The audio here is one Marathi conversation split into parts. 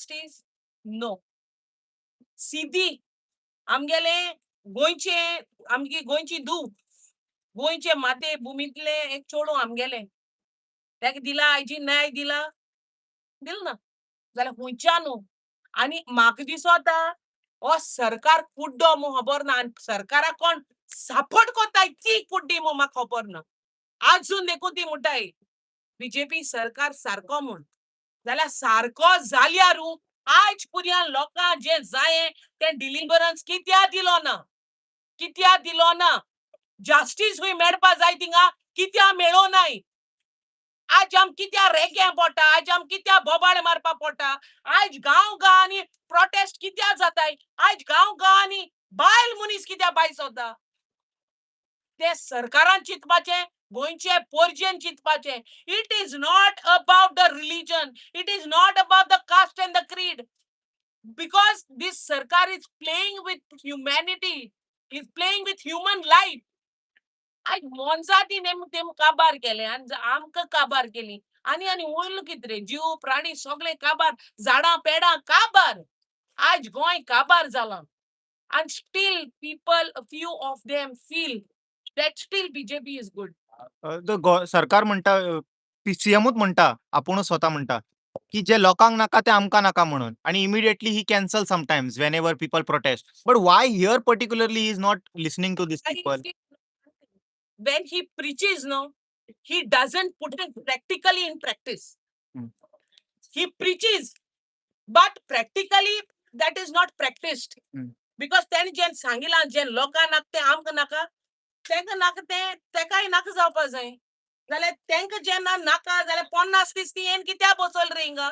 Justice no. सीधी आमगेले गोंयचे आमगी गोंयची धूव गोंयचे माते भुमीतले एक चेडूं आमगेलें तेका दिला आयजी न्याय दिला ना जाल्यार खुंयच्यान न्हू. आनी म्हाका दिसोता हो सरकार कुड्डो म्हूण खबर ना आनी सरकाराक कोण सपोर्ट कोत्ताय ती कुड्डी म्हूण म्हाका खबर ना. आजून देखून ती म्हणटाय बीजेपी सरकार सारको म्हूण. जाल्यार सारको जाल्यारू आयज पर्यंत लोकांक जें जायें तें डिलिव्हरन्स कित्याक दिलो ना? कित्याक दिलो ना? जस्टीस खंय मेळपा जाय थिंगा कित्याक मेळोनाय? आज आम कित्या रेग्यां पोटा आज आम कित्या बोबाळ मारपा पोटा आयज गांव गांवांनी प्रोटेस्ट कित्याक जाताय आयज गांव गांवांनी बायल मनीस कित्याक भायर सरता ते सरकारान चिंतपाचें गोंयचे पोरजेन चिंतपाचें. It is not about the religion it is not about the caste and the creed because this sarkar is playing with humanity is playing with human life. आज मोनजाती तेम काबार केले आनी आमकां काबार केली आनी आनी उरलो कितें रे जीव प्राणी सगळे काबार झाडां पेडां काबार. आज गोंय काबार जालां and still people a few of them feel that still BJP is good. सरकार म्हणटा सीएमूच म्हणटा आपुणूच स्वता म्हणटा की जे लोकांक नाका ते आमकां नाका म्हणून आणि इमिडिएटली ही cancel sometimes whenever people protest but why here particularly is not listening to this And people. when he preaches no he doesn't put it practically in practice. He preaches but practically that is not practiced. Because तेणें जें सांगिलां जें लोकांक नाका तें आमकां नाका तेंकां नाका तें तेकाय नाका जावपा जाय. जाल्यार तेंकां जेन्ना नाका जाल्यार 50 दीस ती येवन कित्याक बसोल रे हिंगा?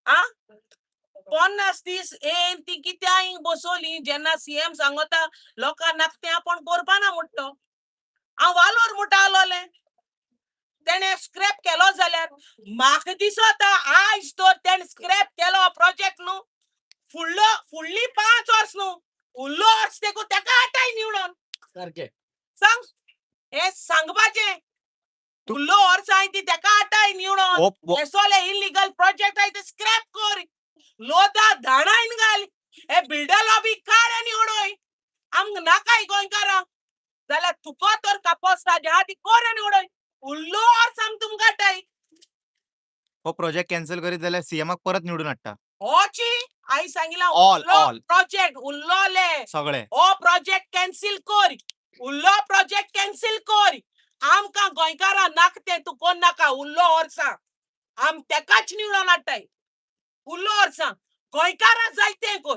आ 50 दीस येवन ती कित्याक हिंग बसोली जेन्ना सीएम सांगता लोकांक नाका तें आपूण करपा ना म्हणटा. हांव वालोर म्हणटा आलोलें तेणें स्क्रॅप केलो जाल्यार म्हाका दिसोता आयज तर तेणें स्क्रॅप केलो प्रोजेक्ट न्हू फुडली 5 वर्स न्हू उरलो वर्स देखून तेका हाडटाय निवडून. सारकें सांग हें सांगपाचें उरलो वर्स हांय ती तेका हाडटाय निवडून. हे सोले इलिगल प्रोजेक्ट आहाय ते स्क्रॅप कर लोदा धाणायन घाल हे बिल्डर लॉबी काड आनी उडोय. आमकां नाकाय गोंयकारांक जाल्यार तुका तर कापोसता जे आहा ती कर आनी उडोय उरलो वर्स आम तुमकां हाडटाय. हो प्रोजेक्ट कॅन्सल करीत जाल्यार सीएमाक परत निवडून हाडटा होची हांवें सांगिलां All. प्रोजेक्ट उरलोले सगळे. हो प्रोजेक्ट कॅन्सल कर उरलो प्रोजेक्ट कॅन्सल कर. आमकां गोंयकारां नाका तें तूं कोण नाका उरलो वर्सां आम तेकाच निवडून हाडटाय. उरलो वर्सां गोंयकारां जाय तें कर.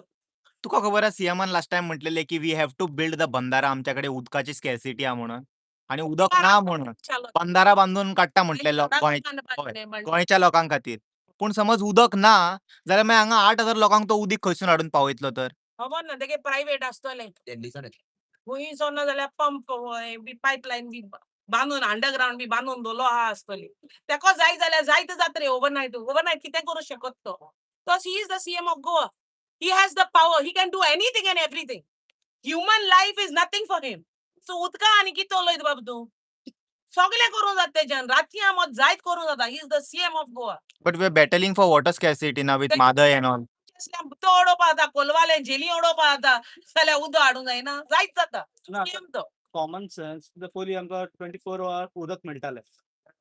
तुका खबर आसा सीएमान लास्ट टाइम म्हटलेले की we have to build the बंधारा आमच्याकडे उदकाची स्कॅरसिटी आहा म्हणून आणि उदक ना म्हणून बंधारा बांधून काडटा म्हटलेलो गोंयच्या लोकांक खातीर. पूण समज उदक ना जाल्यार मागीर हांगा 8,000 लोकांक तो उदीक खंयसून हाडून पावयतलो तर. खबर ना तेगे प्रायवेट आसतलें खंयसर ना जाल्यार पंप बी पायपलायन बी बांदून अंडरग्राउंड बी बांदून दवरलो आहा आसतली. तेको जाय जाल्यार जायत जाता रे ओवरनायट कितें करूं शकत तो. He is the CM of Goa. He has the power. He can do anything and everything. Human life is nothing for him. So उदका आनी कितें उलयता बाबा तूं? सगळें करूं जाता तेज्यान रातची आमोद जायत करूं जाता. He is the CM of Goa. But we are battling for water scarcity now with Mhadei and all. तो उडोवपा जाता कोलवाले झेली उडोवपा जाता जाल्यार उदक हाडूंक जायना जायत जाता. CM तो. कॉमन सेन्स पयलीं आमकां 24 वर उदक मेळटालें.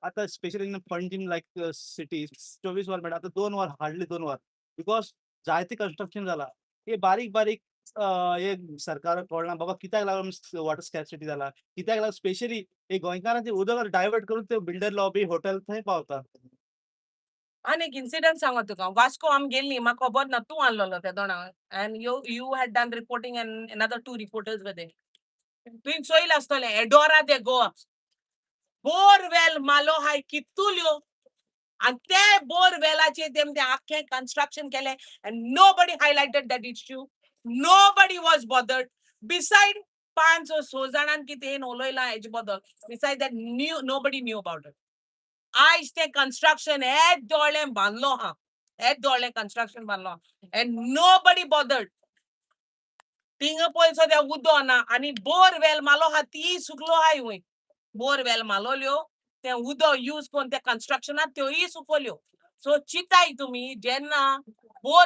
आतां specially in Panjim like cities 24 वर मेळटा. आतां 2 वर हार्डली 2 वर बिकॉज जायते कन्स्ट्रक्शन जाला. हे बारीक बारीक हे सरकाराक कळना बाबा कित्याक लागून वॉटर स्कॅरसिटी जाला कित्याक लागून स्पेशली हे गोंयकारांचे उदक डायवर्ट करून ते बिल्डर लॉबी हॉटेल थंय पावता. आनी एक इन्सिडंट सांगो तुका वास्को आमी गेल्लीं म्हाका खबर ना तूं आहलोलो त्या दोणाक and you had done reporting and another 2 reporters were there. तुवें चोयलां आसतलें एडोरा दे गोवा बोरवेल मालो हाय कितुल्यो आनी ते बोरवेलाचेर तें आख्खें कन्स्ट्रक्शन केलें and nobody highlighted that issue nobody was bothered beside 5-6 जाणांनी कितें येवन उलयलां हेजे बद्दल beside that nobody knew about it. आयज तें कन्स्ट्रक्शन हेच दोळ्यान बांदलो आहा हेच दोळ्यान कन्स्ट्रक्शन बांदलो आहा एंड नोबडी बॉदर्ड. थिंगा पयसो ते उदो ना आनी बोरवेल मालो आहा ती सुकलो आहाय वय बोरवेल मालोल्यो तें उदो यूज कोन्न त्या कन्स्ट्रक्शनाक त्योय सुकोल्यो सो चिताय तुम्ही जेन्ना बोर